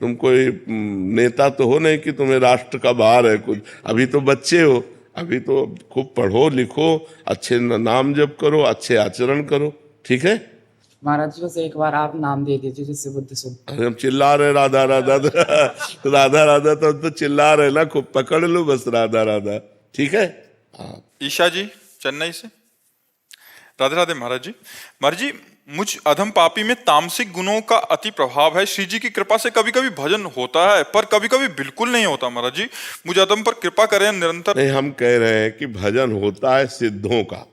तुम कोई नेता तो हो नहीं कि तुम्हें राष्ट्र का भार है कुछ। अभी तो बच्चे हो, अभी तो खूब पढ़ो लिखो, अच्छे नाम जप करो, अच्छे आचरण करो, ठीक है। महाराज जी बस एक बार आप नाम दे दीजिए जिससे बुद्धि शुद्ध। अरे हम चिल्ला रहे राधा राधा राधा राधा, तो चिल्ला रहे ना, खूब पकड़ लो बस राधा राधा, ठीक है। हाँ ईशा जी चेन्नई से। राधे राधे महाराज जी। महाराज जी मुझ अधम पापी में तामसिक गुणों का अति प्रभाव है। श्री जी की कृपा से कभी कभी भजन होता है पर कभी कभी बिल्कुल नहीं होता। महाराज जी मुझ अधम पर कृपा करें निरंतर। नहीं, हम कह रहे हैं कि भजन होता है सिद्धों का,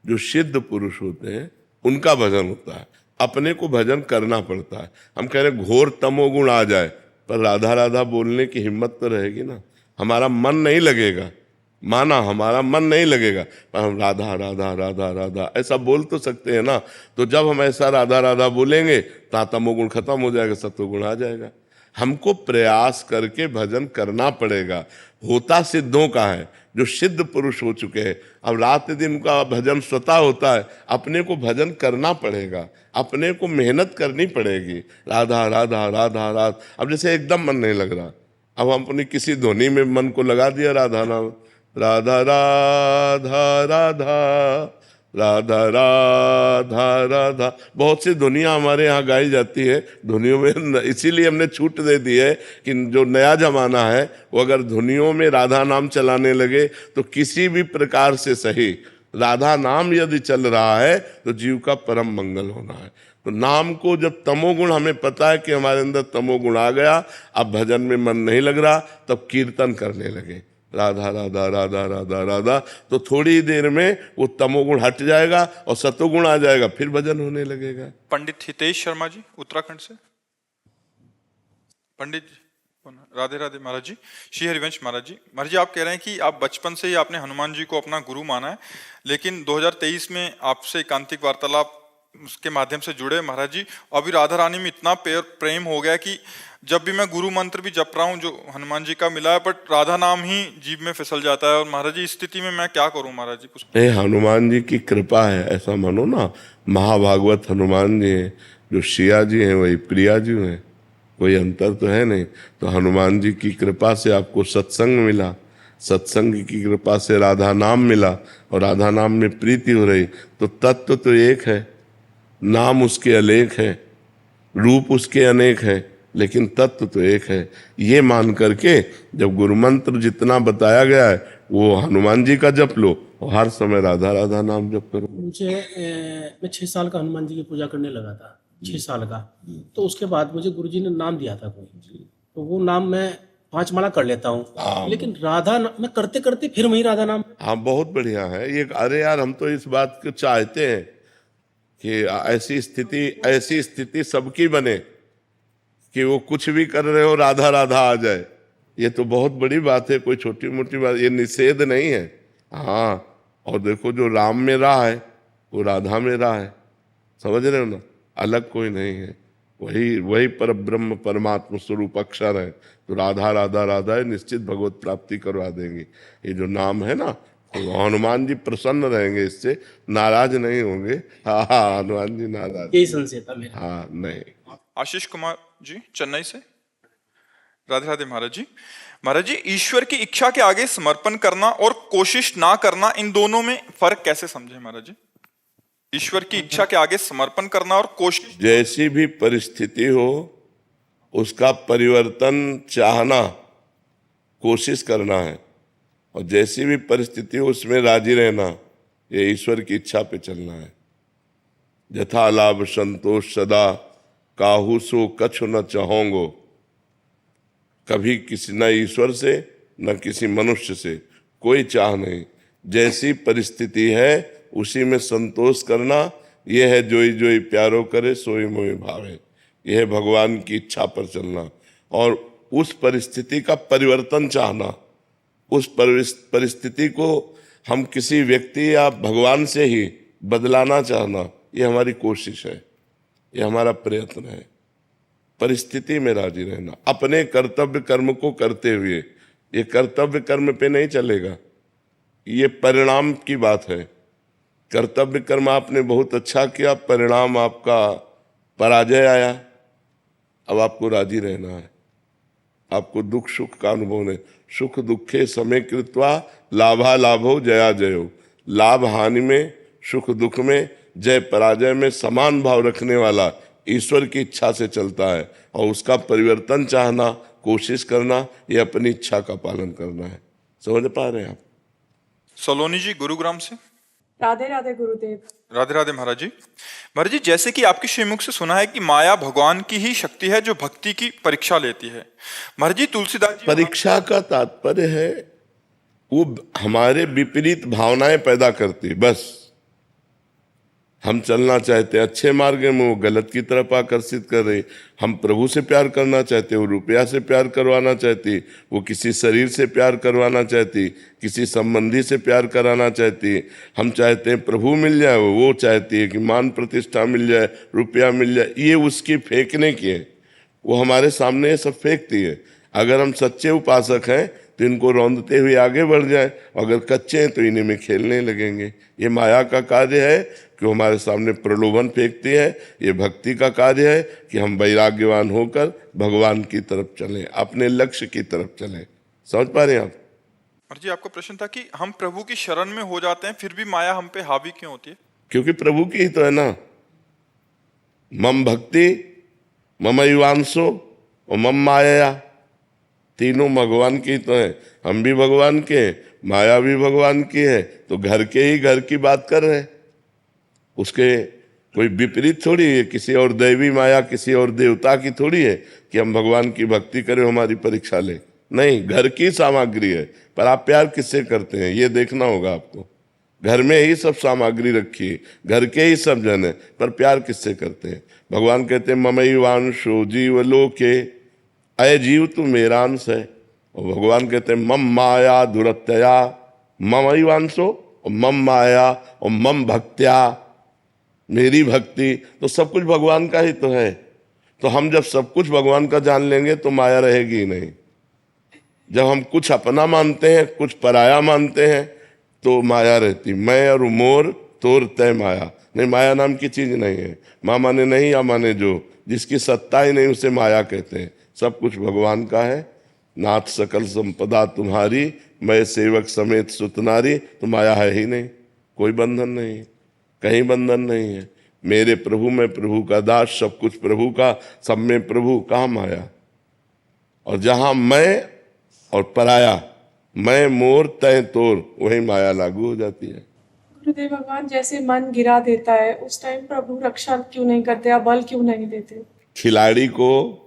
जो सिद्ध पुरुष होते हैं उनका भजन होता है, अपने को भजन करना पड़ता है। हम कह रहे हैं घोर तमोगुण आ जाए पर राधा राधा बोलने की हिम्मत तो रहेगी ना, हमारा मन नहीं लगेगा, माना हमारा मन नहीं लगेगा पर हम राधा राधा राधा राधा ऐसा बोल तो सकते हैं ना। तो जब हम ऐसा राधा राधा बोलेंगे तो तमोगुण खत्म हो जाएगा, सत्वगुण आ जाएगा। हमको प्रयास करके भजन करना पड़ेगा। होता सिद्धों का है, जो सिद्ध पुरुष हो चुके हैं। अब रात दिन का भजन स्वतः होता है, अपने को भजन करना पड़ेगा, अपने को मेहनत करनी पड़ेगी। राधा राधा राधा राधा, अब जैसे एकदम मन नहीं लग रहा, अब हम अपनी किसी ध्वनि में मन को लगा दिया राधा नाम, राधा राधा राधा राधा राधा राधा। बहुत सी ध्वनियाँ हमारे यहाँ गाई जाती है ध्वनियों में, इसीलिए हमने छूट दे दी है कि जो नया जमाना है वो अगर ध्वनियों में राधा नाम चलाने लगे तो किसी भी प्रकार से सही, राधा नाम यदि चल रहा है तो जीव का परम मंगल होना है। तो नाम को जब तमोगुण, हमें पता है कि हमारे अंदर तमोगुण आ गया, अब भजन में मन नहीं लग रहा, तब कीर्तन करने लगे राधा राधा राधा राधा राधा, तो थोड़ी देर में वो तमोगुण हट जाएगा और सतोगुण आ जाएगा, फिर भजन होने लगेगा। पंडित हितेश शर्मा जी उत्तराखंड से। पंडित जी राधे राधे महाराज जी। श्री हरिवंश महाराज जी। महाराज जी आप कह रहे हैं कि आप बचपन से ही आपने हनुमान जी को अपना गुरु माना है, लेकिन 2023 में आपसे एकांतिक वार्तालाप उसके माध्यम से जुड़े महाराज जी। अभी राधा रानी में इतना प्रेम हो गया कि जब भी मैं गुरु मंत्र भी जप रहा हूँ जो हनुमान जी का मिला है, बट राधा नाम ही जीभ में फिसल जाता है। और महाराज जी इस स्थिति में मैं क्या करूँ महाराज जी? कुछ नहीं, हनुमान जी की कृपा है, ऐसा मानो ना। महाभागवत हनुमान जी हैं, जो शिया जी हैं वही प्रिया जी हैं, कोई अंतर तो है नहीं। तो हनुमान जी की कृपा से आपको सत्संग मिला, सत्संग की कृपा से राधा नाम मिला और राधा नाम में प्रीति हो रही, तो तत्व तो एक है, नाम उसके अनेक है, रूप उसके अनेक है, लेकिन तत्व तो एक है। ये मान करके जब गुरु मंत्र जितना बताया गया है वो हनुमान जी का जप लो और हर समय राधा राधा नाम जप करो। मैं 6 साल का हनुमान जी की पूजा करने लगा था, 6 साल का। तो उसके बाद मुझे गुरुजी ने नाम दिया था कोई, तो वो नाम मैं 5 माला कर लेता हूँ, लेकिन राधा मैं करते करते फिर वही राधा नाम। हाँ, बहुत बढ़िया है ये। अरे यार, हम तो इस बात को चाहते हैं कि ऐसी स्थिति सबकी बने कि वो कुछ भी कर रहे हो राधा राधा आ जाए। ये तो बहुत बड़ी बात है, कोई छोटी मोटी बात, ये निषेध नहीं है। हाँ, और देखो जो राम में रहा है वो राधा में रहा है, समझ रहे हो ना, अलग कोई नहीं है, वही पर ब्रह्म परमात्मा स्वरूप अक्षर है। तो राधा राधा राधा है, निश्चित भगवत प्राप्ति करवा देंगे। ये जो नाम है ना, तो हनुमान जी प्रसन्न रहेंगे, इससे नाराज नहीं होंगे। हाँ, हनुमान जी नाराज, यही संशय था मेरा। हाँ नहीं। आशीष कुमार जी चेन्नई से। राधे राधे महाराज जी। महाराज जी ईश्वर की इच्छा के आगे समर्पण करना और कोशिश ना करना, इन दोनों में फर्क कैसे समझे महाराज जी? ईश्वर की इच्छा के आगे समर्पण करना और कोशिश, जैसी भी परिस्थिति हो उसका परिवर्तन चाहना, कोशिश करना है, और जैसी भी परिस्थिति हो उसमें राजी रहना, ये ईश्वर की इच्छा पे चलना है। यथा लाभ संतोष सदा, काहू सो कछु न चाहोंगो। कभी किसी न ईश्वर से न किसी मनुष्य से कोई चाह नहीं, जैसी परिस्थिति है उसी में संतोष करना। यह है जोई जोई प्यारो करे सोई मोई भावे, यह है भगवान की इच्छा पर चलना। और उस परिस्थिति का परिवर्तन चाहना, उस परिस्थिति को हम किसी व्यक्ति या भगवान से ही बदलाना चाहना, ये हमारी कोशिश है, ये हमारा प्रयत्न है। परिस्थिति में राजी रहना, अपने कर्तव्य कर्म को करते हुए। ये कर्तव्य कर्म पे नहीं चलेगा, ये परिणाम की बात है। कर्तव्य कर्म आपने बहुत अच्छा किया, परिणाम आपका पराजय आया, अब आपको राजी रहना है, आपको दुख सुख का अनुभव नहीं। सुख दुखे समय कृत्वा लाभा लाभो जया जयो। लाभ हानि में, सुख दुख में, जय पराजय में समान भाव रखने वाला ईश्वर की इच्छा से चलता है, और उसका परिवर्तन चाहना, कोशिश करना, ये अपनी इच्छा का पालन करना है। समझ पा रहे हैं आप? सलोनी जी गुरुग्राम से। राधे राधे गुरुदेव। राधे राधे महाराज जी। महाराज जी, जैसे कि आपके श्रीमुख से सुना है कि माया भगवान की ही शक्ति है जो भक्ति की परीक्षा लेती है। महाराज जी, तुलसीदास जी परीक्षा का तात्पर्य है वो हमारे विपरीत भावनाएं पैदा करती है। बस हम चलना चाहते हैं अच्छे मार्ग में, वो गलत की तरफ आकर्षित कर रही। हम प्रभु से प्यार करना चाहते, वो रुपया से प्यार करवाना चाहती, वो किसी शरीर से प्यार करवाना चाहती, किसी संबंधी से प्यार कराना चाहती। हम चाहते हैं प्रभु मिल जाए, वो चाहती है कि मान प्रतिष्ठा मिल जाए, रुपया मिल जाए। ये उसकी फेंकने की है, वो हमारे सामने ये सब फेंकती है। अगर हम सच्चे उपासक हैं तो इनको रौंदते हुए आगे बढ़ जाए, अगर कच्चे हैं तो इन्हीं में खेलने लगेंगे। ये माया का कार्य है कि वो हमारे सामने प्रलोभन फेंकती है। ये भक्ति का कार्य है कि हम वैराग्यवान होकर भगवान की तरफ चलें, अपने लक्ष्य की तरफ चलें। समझ पा रहे हैं आप? महाराज जी, आपका प्रश्न था कि हम प्रभु की शरण में हो जाते हैं फिर भी माया हम पे हावी क्यों होती है? क्योंकि प्रभु की ही तो है ना। मम भक्ति मम युवांशो और मम माया, तीनों भगवान की तो है। हम भी भगवान के हैं, माया भी भगवान की है, तो घर के ही घर की बात कर रहे हैं। उसके कोई विपरीत थोड़ी है, किसी और दैवी माया, किसी और देवता की थोड़ी है कि हम भगवान की भक्ति करें, हमारी परीक्षा ले। नहीं, घर की सामग्री है। पर आप प्यार किससे करते हैं ये देखना होगा आपको। घर में ही सब सामग्री रखी है, घर के ही सब जन है, पर प्यार किससे करते हैं? भगवान कहते हैं ममैवांशो जीव लोके, अय जीव तू मेरा अंश है। और भगवान कहते हैं मम माया दुरत्यया ममैवांशो और मम माया और मम भक्त्या, मेरी भक्ति। तो सब कुछ भगवान का ही तो है। तो हम जब सब कुछ भगवान का जान लेंगे तो माया रहेगी ही नहीं। जब हम कुछ अपना मानते हैं, कुछ पराया मानते हैं, तो माया रहती। मैं और मोर तोर तय माया। नहीं, माया नाम की चीज नहीं है। माँ माने नहीं या माने जो, जिसकी सत्ता ही नहीं उसे माया कहते हैं। सब कुछ भगवान का है। नाथ सकल संपदा तुम्हारी, मैं सेवक समेत सुतनारी। तो माया है ही नहीं, कोई बंधन नहीं, कहीं बंधन नहीं है। मेरे प्रभु, मैं प्रभु का दास, सब कुछ प्रभु का, सब में प्रभु, कहाँ माया? और जहां मैं और पराया, मैं मोर तय तोर, वही माया लागू हो जाती है। गुरुदेव भगवान, जैसे मन गिरा देता है उस टाइम प्रभु रक्षा क्यों नहीं करते, या बल क्यों नहीं देते? खिलाड़ी को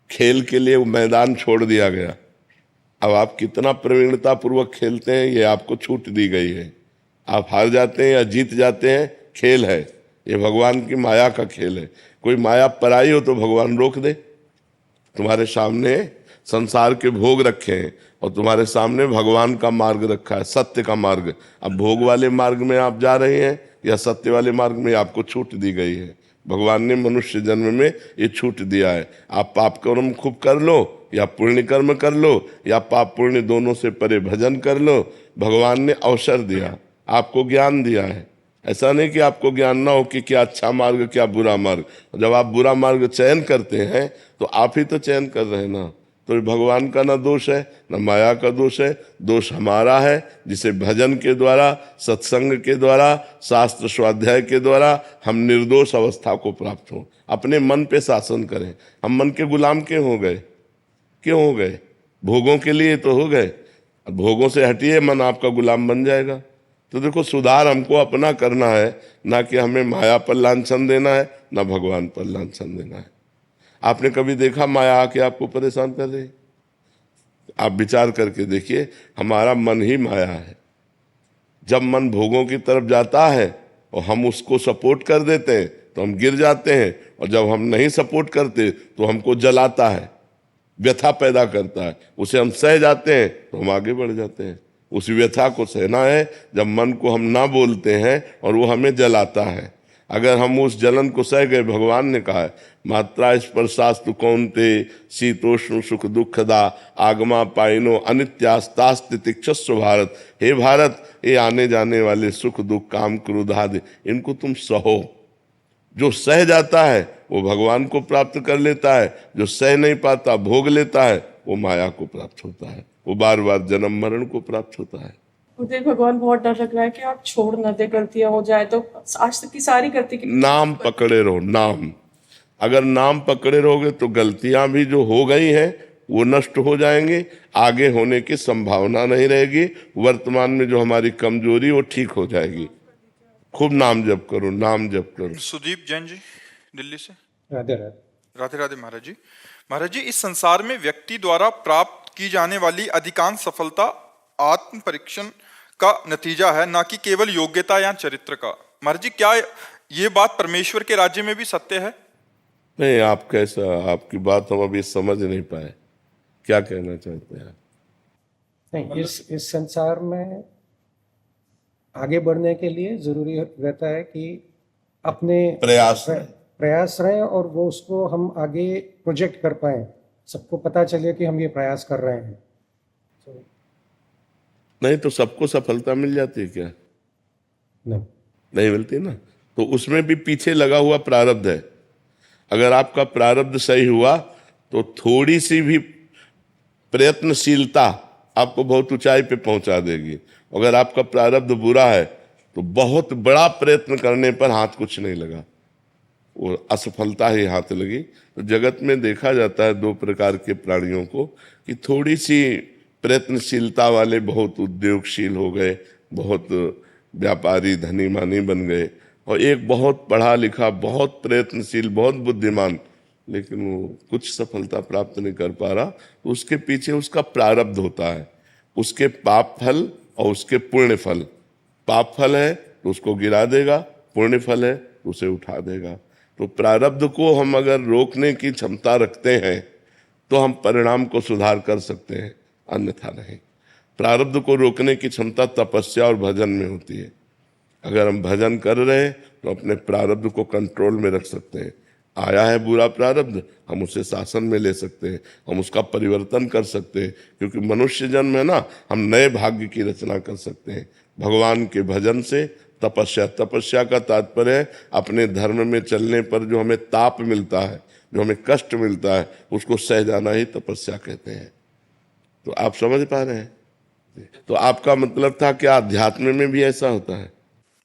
खेल के लिए वो मैदान छोड़ दिया गया। अब आप कितना प्रवीणता पूर्वक खेलते हैं ये आपको छूट दी गई है। आप हार जाते हैं या जीत जाते हैं, खेल है ये, भगवान की माया का खेल है। कोई माया पराई हो तो भगवान रोक दे। तुम्हारे सामने संसार के भोग रखे हैं और तुम्हारे सामने भगवान का मार्ग रखा है, सत्य का मार्ग। अब भोग वाले मार्ग में आप जा रहे हैं या सत्य वाले मार्ग में, आपको छूट दी गई है। भगवान ने मनुष्य जन्म में ये छूट दिया है। आप पाप कर्म खूब कर लो या पुण्य कर्म कर लो, या पाप पुण्य दोनों से परे भजन कर लो। भगवान ने अवसर दिया, आपको ज्ञान दिया है। ऐसा नहीं कि आपको ज्ञान ना हो कि क्या अच्छा मार्ग क्या बुरा मार्ग। जब आप बुरा मार्ग चयन करते हैं तो आप ही तो चयन कर रहे हैं ना। तो भगवान का ना दोष है ना माया का दोष है, दोष हमारा है, जिसे भजन के द्वारा, सत्संग के द्वारा, शास्त्र स्वाध्याय के द्वारा हम निर्दोष अवस्था को प्राप्त हो, अपने मन पे शासन करें। हम मन के गुलाम क्यों हो गए? क्यों हो गए? भोगों के लिए तो हो गए। अब भोगों से हटिए, मन आपका गुलाम बन जाएगा। तो देखो, सुधार हमको अपना करना है, ना कि हमें माया पर लांछन देना है, ना भगवान पर लांछन देना है। आपने कभी देखा माया आके आपको परेशान कर रही? आप विचार करके देखिए, हमारा मन ही माया है। जब मन भोगों की तरफ जाता है और हम उसको सपोर्ट कर देते हैं तो हम गिर जाते हैं, और जब हम नहीं सपोर्ट करते तो हमको जलाता है, व्यथा पैदा करता है। उसे हम सह जाते हैं तो हम आगे बढ़ जाते हैं। उस व्यथा को सहना है जब मन को हम ना बोलते हैं और वो हमें जलाता है। अगर हम उस जलन को सह गए, भगवान ने कहा है मात्रा स्पर्शास्तु कौन्ते शीतोष्ण सुख दुखदा आगमा पाइनो अनित्यास्तास्ति तिक्षस्व भारत। हे भारत, ये आने जाने वाले सुख दुख काम क्रोध आदि, इनको तुम सहो। जो सह जाता है वो भगवान को प्राप्त कर लेता है, जो सह नहीं पाता, भोग लेता है, वो माया को प्राप्त होता है, वो बार बार जन्म मरण को प्राप्त होता है। मुझे भगवान बहुत डर लग रहा है कि आप छोड़ न दे, गलतियां हो जाए तो। आज तक की सारी गलती की नाम पकड़े रहो, नाम। अगर नाम पकड़े रहोगे तो गलतियां भी जो हो गई हैं वो नष्ट हो जाएंगे, आगे होने की संभावना नहीं रहेगी, वर्तमान में जो हमारी कमजोरी वो ठीक हो जाएगी। खूब नाम जप करो, नाम जप करो। सुदीप जैन जी दिल्ली से। राधे राधे। राधे राधे महाराज जी। महाराज जी, इस संसार में व्यक्ति द्वारा प्राप्त की जाने वाली अधिकांश सफलता आत्म परीक्षण का नतीजा है, ना कि केवल योग्यता या चरित्र का। महाराज जी, क्या ये बात परमेश्वर के राज्य में भी सत्य है? नहीं, आप कैसा, आपकी बात हम अभी समझ नहीं पाए, क्या कहना चाहते हैं? नहीं, इस संसार में आगे बढ़ने के लिए जरूरी रहता है कि अपने प्रयास रहे और वो उसको हम आगे प्रोजेक्ट कर पाए, सबको पता चले कि हम ये प्रयास कर रहे हैं। नहीं तो सबको सफलता मिल जाती है क्या? नहीं मिलती ना। तो उसमें भी पीछे लगा हुआ प्रारब्ध है। अगर आपका प्रारब्ध सही हुआ तो थोड़ी सी भी प्रयत्नशीलता आपको बहुत ऊंचाई पे पहुंचा देगी। अगर आपका प्रारब्ध बुरा है तो बहुत बड़ा प्रयत्न करने पर हाथ कुछ नहीं लगा, वो असफलता ही हाथ लगी। तो जगत में देखा जाता है दो प्रकार के प्राणियों को, कि थोड़ी सी प्रयत्नशीलता वाले बहुत उद्योगशील हो गए, बहुत व्यापारी धनी मानी बन गए, और एक बहुत पढ़ा लिखा, बहुत प्रयत्नशील, बहुत बुद्धिमान, लेकिन वो कुछ सफलता प्राप्त नहीं कर पा रहा। तो उसके पीछे उसका प्रारब्ध होता है, उसके पाप फल और उसके पुण्य फल। पाप फल है तो उसको गिरा देगा, पुण्य फल है तो उसे उठा देगा। तो प्रारब्ध को हम अगर रोकने की क्षमता रखते हैं तो हम परिणाम को सुधार कर सकते हैं, अन्यथा नहीं। प्रारब्ध को रोकने की क्षमता तपस्या और भजन में होती है। अगर हम भजन कर रहे हैं तो अपने प्रारब्ध को कंट्रोल में रख सकते हैं। आया है बुरा प्रारब्ध, हम उसे शासन में ले सकते हैं, हम उसका परिवर्तन कर सकते हैं, क्योंकि मनुष्य जन्म है ना, हम नए भाग्य की रचना कर सकते हैं भगवान के भजन से। तपस्या का तात्पर्य है अपने धर्म में चलने पर जो हमें ताप मिलता है, जो हमें कष्ट मिलता है, उसको सह जाना ही तपस्या कहते हैं। तो आप समझ पा रहे हैं? तो आपका मतलब था कि अध्यात्म में भी ऐसा होता है?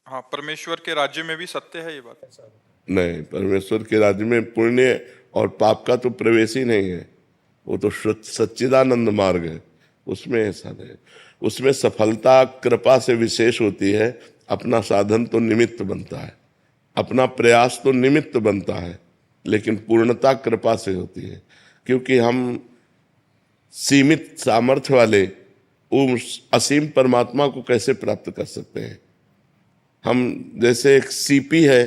हाँ, परमेश्वर के राज्य में भी सत्य है ये बात? नहीं, परमेश्वर के राज्य में पुण्य और पाप का तो प्रवेश ही नहीं है। वो तो सच्चिदानंद मार्ग है, उसमें ऐसा नहीं। उसमें सफलता कृपा से विशेष होती है। अपना साधन तो निमित्त बनता है, अपना प्रयास तो निमित्त बनता है, लेकिन पूर्णता कृपा से होती है। क्योंकि हम सीमित सामर्थ्य वाले उस असीम परमात्मा को कैसे प्राप्त कर सकते हैं? हम जैसे एक सीपी है,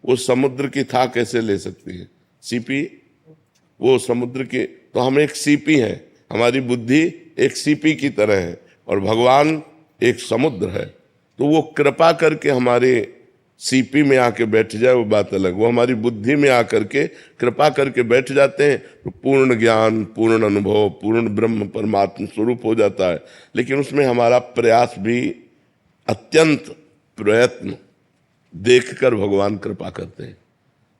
वो समुद्र की था कैसे ले सकती है? सीपी वो समुद्र की, तो हम एक सीपी हैं, हमारी बुद्धि एक सीपी की तरह है और भगवान एक समुद्र है। तो वो कृपा करके हमारे सीपी में आके बैठ जाए वो बात अलग, वो हमारी बुद्धि में आकर के कृपा करके बैठ जाते हैं तो पूर्ण ज्ञान, पूर्ण अनुभव, पूर्ण ब्रह्म परमात्मा स्वरूप हो जाता है। लेकिन उसमें हमारा प्रयास भी, अत्यंत प्रयत्न देखकर भगवान कृपा करते हैं।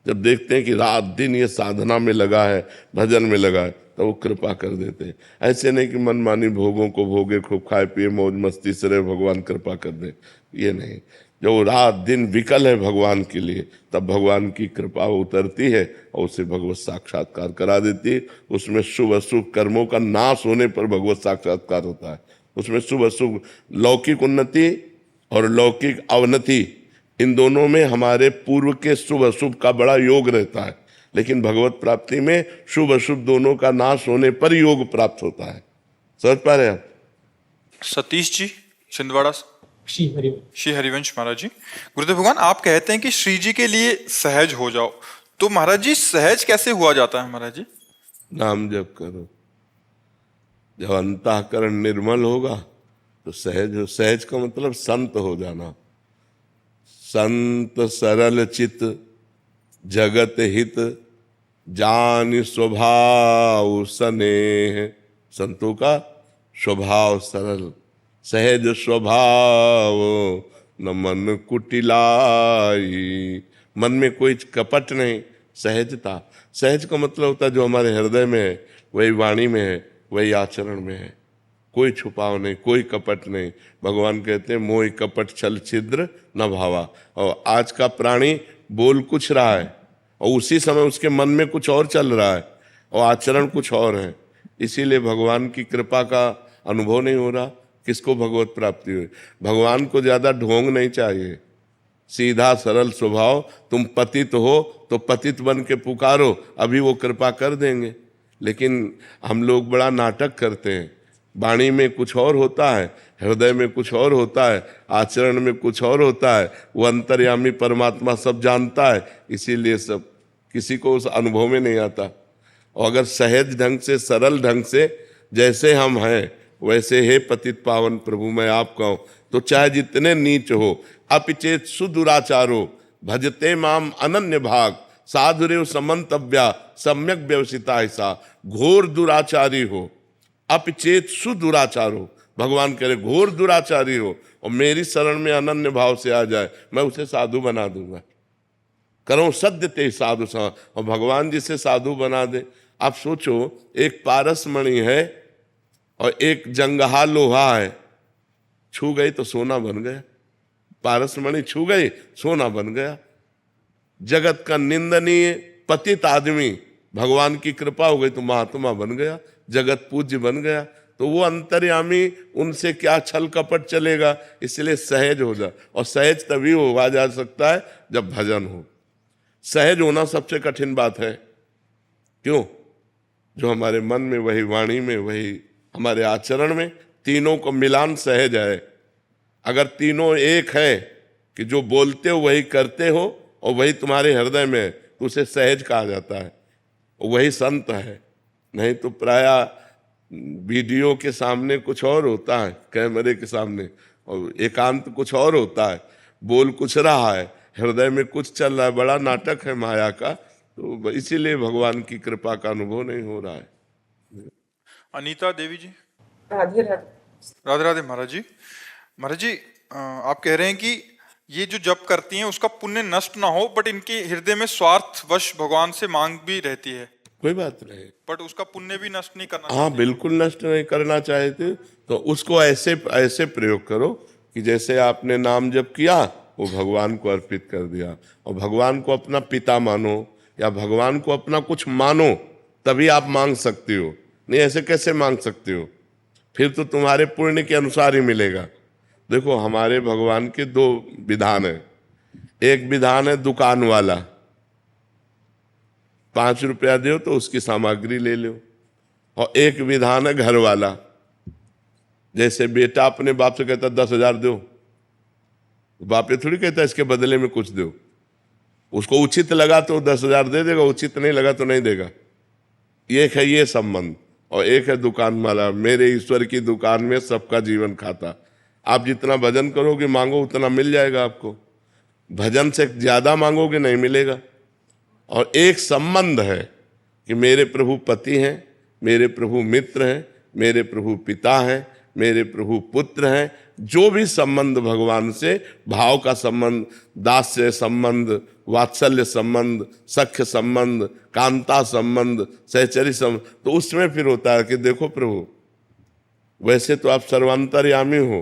जब देखते हैं कि रात दिन ये साधना में लगा है, भजन में लगा है, तो वो कृपा कर देते हैं। ऐसे नहीं कि मनमानी भोगों को भोगे, खूब खाए पिए मौज मस्ती से रहे, भगवान कृपा कर दे, ये नहीं। जो रात दिन विकल है भगवान के लिए, तब भगवान की कृपा उतरती है और उसे भगवत साक्षात्कार करा देती है। उसमें शुभ अशुभ कर्मों का नाश होने पर भगवत साक्षात्कार होता है। उसमें शुभ अशुभ, लौकिक उन्नति और लौकिक अवनति, इन दोनों में हमारे पूर्व के शुभ अशुभ का बड़ा योग रहता है। लेकिन भगवत प्राप्ति में शुभ अशुभ दोनों का नाश होने पर योग प्राप्त होता है। समझ पा रहे आप? सतीश जी छिंदवाड़ा से। श्री हरिवंश महाराज जी, गुरुदेव भगवान आप कहते हैं कि श्री जी के लिए सहज हो जाओ, तो महाराज जी सहज कैसे हुआ जाता है महाराज जी? नाम जप करो। जब अंतःकरण निर्मल होगा तो सहज हो। सहज का मतलब संत हो जाना। संत सरल चित जगत हित जान स्वभाव स्नेह। संतों का स्वभाव सरल, सहज स्वभाव, न मन कुटिलाई, मन में कोई कपट नहीं, सहजता। सहज का मतलब होता है जो हमारे हृदय में है वही वाणी में है, वही आचरण में है, कोई छुपाव नहीं, कोई कपट नहीं। भगवान कहते हैं मोह कपट छल छिद्र न भावा। और आज का प्राणी बोल कुछ रहा है और उसी समय उसके मन में कुछ और चल रहा है और आचरण कुछ और है। इसीलिए भगवान की कृपा का अनुभव नहीं हो रहा। किसको भगवत प्राप्ति हुई? भगवान को ज्यादा ढोंग नहीं चाहिए, सीधा सरल स्वभाव। तुम पतित हो तो पतित बन के पुकारो, अभी वो कृपा कर देंगे। लेकिन हम लोग बड़ा नाटक करते हैं, वाणी में कुछ और होता है, हृदय में कुछ और होता है, आचरण में कुछ और होता है। वो अंतर्यामी परमात्मा सब जानता है, इसीलिए सब किसी को उस अनुभव में नहीं आता। और अगर सहज ढंग से, सरल ढंग से, जैसे हम हैं वैसे हे पतित पावन प्रभु मैं आप कहूं, तो चाहे जितने नीच हो, अपिचेत सुदुराचारो भजते माम अनन्य भाग, साधुरेव समन्तव्या सम्यक व्यवसिता ऐसा। घोर दुराचारी हो, अपिचेत सुदुराचारो, भगवान कह रहे घोर दुराचारी हो और मेरी शरण में अनन्य भाव से आ जाए, मैं उसे साधु बना दूंगा। करो सद्य ते साधु सा, और भगवान जिसे साधु बना दे। आप सोचो, एक पारस मणि है और एक जंगहा लोहा है, छू गई तो सोना बन गया। पारस मणि छू गई, सोना बन गया। जगत का निंदनीय पतित आदमी, भगवान की कृपा हो गई तो महात्मा बन गया, जगत पूज्य बन गया। तो वो अंतर्यामी, उनसे क्या छल कपट चलेगा। इसलिए सहज हो जा, और सहज तभी हुआ जा सकता है जब भजन हो। सहज होना सबसे कठिन बात है। क्यों? जो हमारे मन में, वही वाणी में, वही हमारे आचरण में, तीनों को मिलान सहज है। अगर तीनों एक है कि जो बोलते हो वही करते हो और वही तुम्हारे हृदय में है, तो उसे सहज कहा जाता है, वही संत है। नहीं तो प्रायः वीडियो के सामने कुछ और होता है, कैमरे के सामने, और एकांत कुछ और होता है। बोल कुछ रहा है, हृदय में कुछ चल रहा है। बड़ा नाटक है माया का। तो इसीलिए भगवान की कृपा का अनुभव नहीं हो रहा है। अनीता देवी जी। राधे राधे। राधे राधे महाराज जी। महाराज जी, आप कह रहे हैं कि ये जो जप करती हैं उसका पुण्य नष्ट ना हो, बट इनके हृदय में स्वार्थवश भगवान से मांग भी रहती है। कोई बात नहीं, बट उसका पुण्य भी नष्ट नहीं करना। हाँ, बिल्कुल नष्ट नहीं करना चाहते तो उसको ऐसे ऐसे प्रयोग करो कि जैसे आपने नाम जप किया वो भगवान को अर्पित कर दिया, और भगवान को अपना पिता मानो या भगवान को अपना कुछ मानो, तभी आप मांग सकते हो। नहीं ऐसे कैसे मांग सकते हो? फिर तो तुम्हारे पुण्य के अनुसार ही मिलेगा। देखो, हमारे भगवान के दो विधान है। एक विधान है दुकान वाला, 5 रुपया दो तो उसकी सामग्री ले लो। और एक विधान है घर वाला, जैसे बेटा अपने बाप से कहता 10,000 दो, बाप ये थोड़ी कहता इसके बदले में कुछ दो। उसको उचित लगा तो 10,000 दे देगा, उचित नहीं लगा तो नहीं देगा। एक है ये संबंध। और एक है दुकान वाला, मेरे ईश्वर की दुकान में सबका जीवन खाता। आप जितना भजन करोगे, मांगो उतना मिल जाएगा आपको। भजन से ज्यादा मांगोगे नहीं मिलेगा। और एक संबंध है कि मेरे प्रभु पति हैं, मेरे प्रभु मित्र हैं, मेरे प्रभु पिता हैं, मेरे प्रभु पुत्र हैं। जो भी संबंध भगवान से, भाव का संबंध, दास्य संबंध, वात्सल्य संबंध, सख्य संबंध, कांता संबंध, सहचरी संबंध, तो उसमें फिर होता है कि देखो प्रभु, वैसे तो आप सर्वांतर्यामी हो,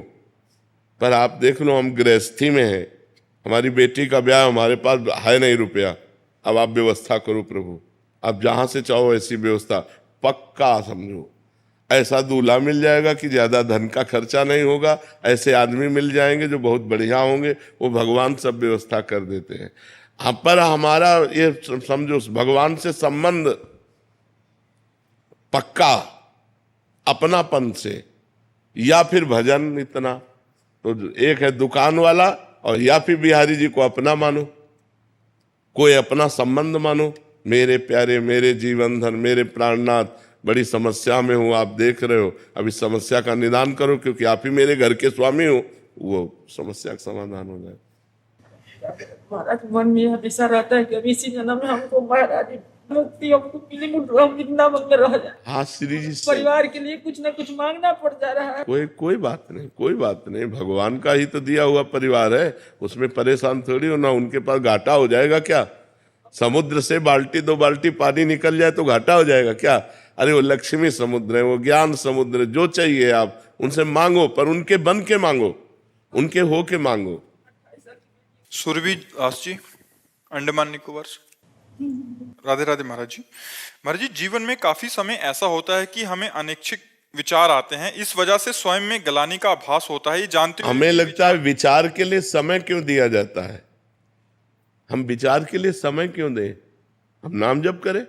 पर आप देख लो हम गृहस्थी में हैं, हमारी बेटी का ब्याह, हमारे पास है नहीं रुपया, अब आप व्यवस्था करो प्रभु, आप जहां से चाहो ऐसी व्यवस्था। पक्का समझो, ऐसा दूल्हा मिल जाएगा कि ज्यादा धन का खर्चा नहीं होगा। ऐसे आदमी मिल जाएंगे जो बहुत बढ़िया होंगे, वो भगवान सब व्यवस्था कर देते हैं। पर हमारा ये समझो, भगवान से संबंध पक्का अपनापन से, या फिर भजन इतना। तो एक है दुकान वाला, और या फिर बिहारी जी को अपना मानो, कोई अपना संबंध मानो। मेरे प्यारे, मेरे जीवन धन, मेरे प्राणनाथ, बड़ी समस्या में हूं, आप देख रहे हो, अब इस समस्या का निदान करो, क्योंकि आप ही मेरे घर के स्वामी हो, वो समस्या का समाधान हो जाए। महाराज मन में हमेशा रहता है कि अभी इसी जन्म में हमको महाराज मुक्ति हमको मिली, हम जितना मंगल रह जाए। हाँ श्री जी से परिवार के लिए कुछ ना कुछ मांगना पड़ जा रहा है। कोई बात नहीं, कोई बात नहीं, भगवान का ही तो दिया हुआ परिवार है, उसमें परेशान थोड़ी होना। उनके पास घाटा हो जाएगा क्या? समुद्र से बाल्टी 2 बाल्टी पानी निकल जाए तो घाटा हो जाएगा क्या? अरे वो लक्ष्मी समुद्र है, वो ज्ञान समुद्र है, जो चाहिए आप उनसे मांगो, पर उनके बन के मांगो, उनके हो के मांगो। सुरभि दास जी, अंडमान निकोबार से। राधे राधे महाराज जी। महाराज जी, जीवन में काफी समय ऐसा होता है कि हमें अनैच्छिक विचार आते हैं, इस वजह से स्वयं में गलानी का आभास होता है। ये जानते हुए हमें लगता है विचार के लिए समय क्यों दिया जाता है? हम विचार के लिए समय क्यों दें? हम नाम जप करें।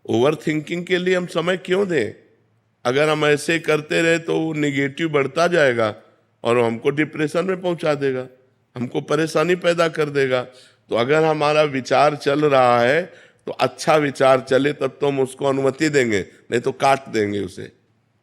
ओवर थिंकिंग के लिए हम समय क्यों दें? अगर हम ऐसे करते रहे तो वो निगेटिव बढ़ता जाएगा और हमको डिप्रेशन में पहुंचा देगा, हमको परेशानी पैदा कर देगा। तो अगर हमारा विचार चल रहा है तो अच्छा विचार चले तब तो हम उसको अनुमति देंगे, नहीं तो काट देंगे उसे।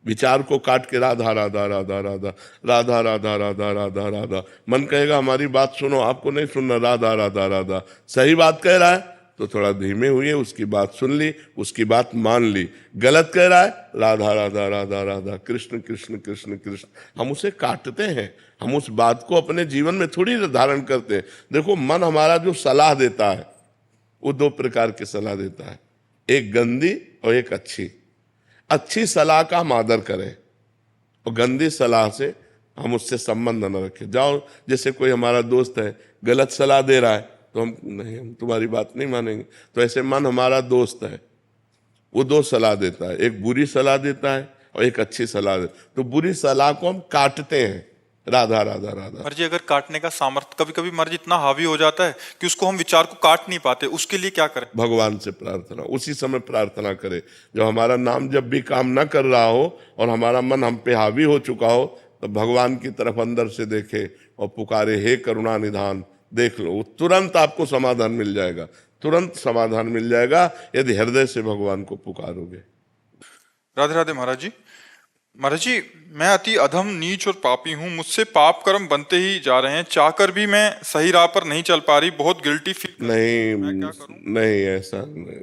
विचार को काट के राधा राधा राधा राधा राधा राधा राधा राधा राधा, मन कहेगा हमारी बात सुनो, आपको नहीं सुनना, राधा राधा राधा। सही बात कह रहा है तो थोड़ा धीमे हुए, उसकी बात सुन ली, उसकी बात मान ली। गलत कह रहा है, राधा राधा राधा राधा, कृष्ण कृष्ण कृष्ण कृष्ण। हम उसे काटते हैं, हम उस बात को अपने जीवन में थोड़ी धारण करते हैं। देखो, मन हमारा जो सलाह देता है वो 2 प्रकार की सलाह देता है, एक गंदी और एक अच्छी। अच्छी सलाह का हम आदर करें और गंदी सलाह से हम उससे संबंध न रखें। जाओ, जैसे कोई हमारा दोस्त है गलत सलाह दे रहा है तो हम नहीं, हम तुम्हारी बात नहीं मानेंगे। तो ऐसे मन हमारा दोस्त है, वो 2 सलाह देता है, एक बुरी सलाह देता है और एक अच्छी सलाह देता है। तो बुरी सलाह को हम काटते हैं, राधा राधा राधा। मर्जी अगर काटने का सामर्थ्य कभी कभी मर्जी इतना हावी हो जाता है कि उसको हम विचार को काट नहीं पाते, उसके लिए क्या करें? भगवान से प्रार्थना, उसी समय प्रार्थना करें जब हमारा नाम जब भी काम ना कर रहा हो और हमारा मन हम पे हावी हो चुका हो, तो भगवान की तरफ अंदर से देखे और पुकारे, हे करुणा निधान। देख लो, तुरंत आपको समाधान मिल जाएगा, तुरंत समाधान मिल जाएगा यदि हृदय से भगवान को पुकारोगे। राधे राधे महाराज जी। महाराज जी, मैं अति अधम नीच और पापी हूँ, मुझसे पाप कर्म बनते ही जा रहे हैं, चाहकर भी मैं सही राह पर नहीं चल पा रही, बहुत गिल्टी फील। नहीं ऐसा नहीं,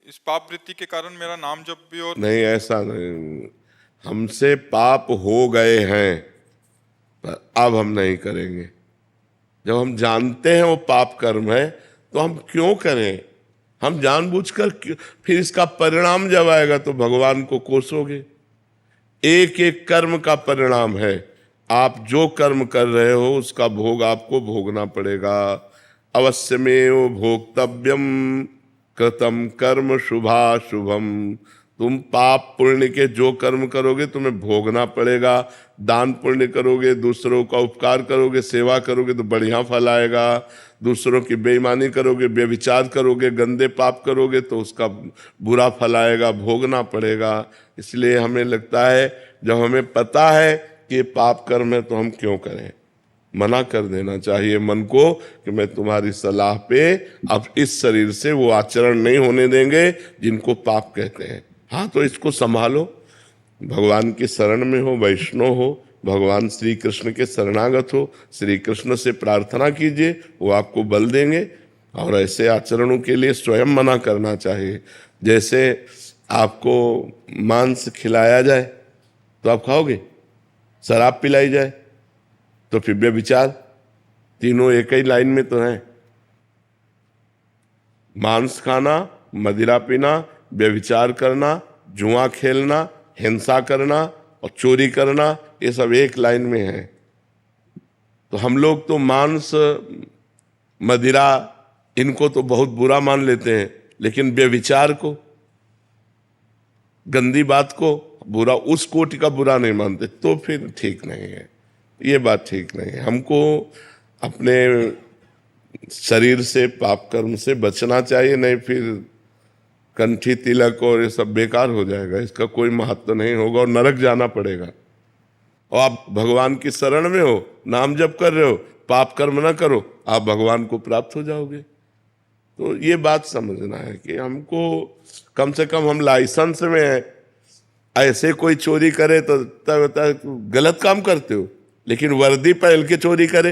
इस पाप वृत्ति के कारण मेरा नाम जब भी और नहीं, ऐसा नहीं। हमसे पाप हो गए हैं पर अब हम नहीं करेंगे। जब हम जानते हैं वो पाप कर्म है तो हम क्यों करें? हम जानबूझकर फिर इसका परिणाम जब आएगा तो भगवान को कोसोगे। एक एक कर्म का परिणाम है। आप जो कर्म कर रहे हो उसका भोग आपको भोगना पड़ेगा। अवश्यमेव भोक्तव्यम कृतम कर्म शुभाशुभम। तुम पाप पुण्य के जो कर्म करोगे तुम्हें भोगना पड़ेगा। दान पुण्य करोगे, दूसरों का उपकार करोगे, सेवा करोगे तो बढ़िया फल आएगा। दूसरों की बेईमानी करोगे, व्यभिचार करोगे, गंदे पाप करोगे तो उसका बुरा फल आएगा, भोगना पड़ेगा। इसलिए हमें लगता है जब हमें पता है कि ये पाप कर्म है तो हम क्यों करें। मना कर देना चाहिए मन को कि मैं तुम्हारी सलाह पे अब इस शरीर से वो आचरण नहीं होने देंगे जिनको पाप कहते हैं। हाँ, तो इसको संभालो, भगवान की शरण में हो, वैष्णव हो, भगवान श्री कृष्ण के शरणागत हो, श्री कृष्ण से प्रार्थना कीजिए, वो आपको बल देंगे। और ऐसे आचरणों के लिए स्वयं मना करना चाहिए। जैसे आपको मांस खिलाया जाए तो आप खाओगे, शराब पिलाई जाए तो फिर व्यभिचार, तीनों एक ही लाइन में तो हैं। मांस खाना, मदिरा पीना, व्यभिचार करना, जुआ खेलना, हिंसा करना और चोरी करना, ये सब एक लाइन में है। तो हम लोग तो मांस, मदिरा इनको तो बहुत बुरा मान लेते हैं, लेकिन व्यभिचार को, गंदी बात को बुरा, उस कोटि का बुरा नहीं मानते, तो फिर ठीक नहीं है। ये बात ठीक नहीं है। हमको अपने शरीर से, पाप कर्म से बचना चाहिए, नहीं फिर कंठी तिलक और ये सब बेकार हो जाएगा, इसका कोई महत्व नहीं होगा और नरक जाना पड़ेगा। और आप भगवान की शरण में हो, नाम जप कर रहे हो, पाप कर्म ना करो, आप भगवान को प्राप्त हो जाओगे। तो ये बात समझना है कि हमको कम से कम, हम लाइसेंस में हैं, ऐसे कोई चोरी करे तो गलत काम करते हो, लेकिन वर्दी पहन के चोरी करे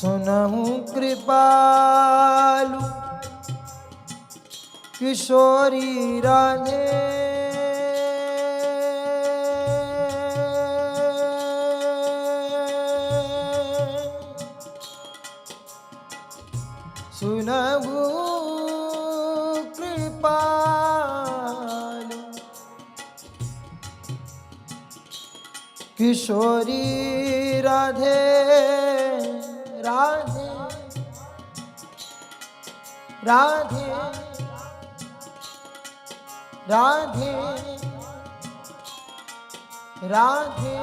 सुनहु कृपालु किशोरी राधे सुनहु कृपालु किशोरी राधे राधे राधे राधे राधे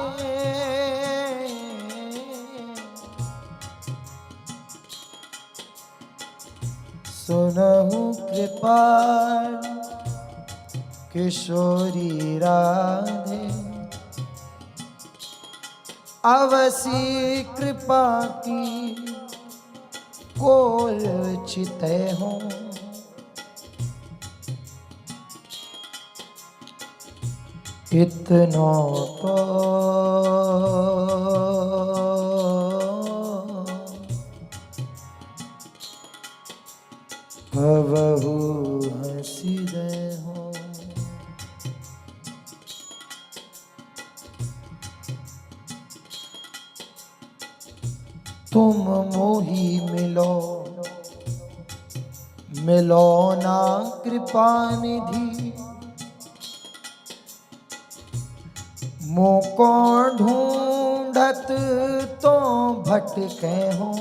सुनहु कृपाल किशोरी राधे अवसी कृपा की कोल चिते हो इतना तो भवहु हंसिदे हो तुम मोही मिलो मिलो ना कृपा निधि मोको ढूंढत तो भटके हो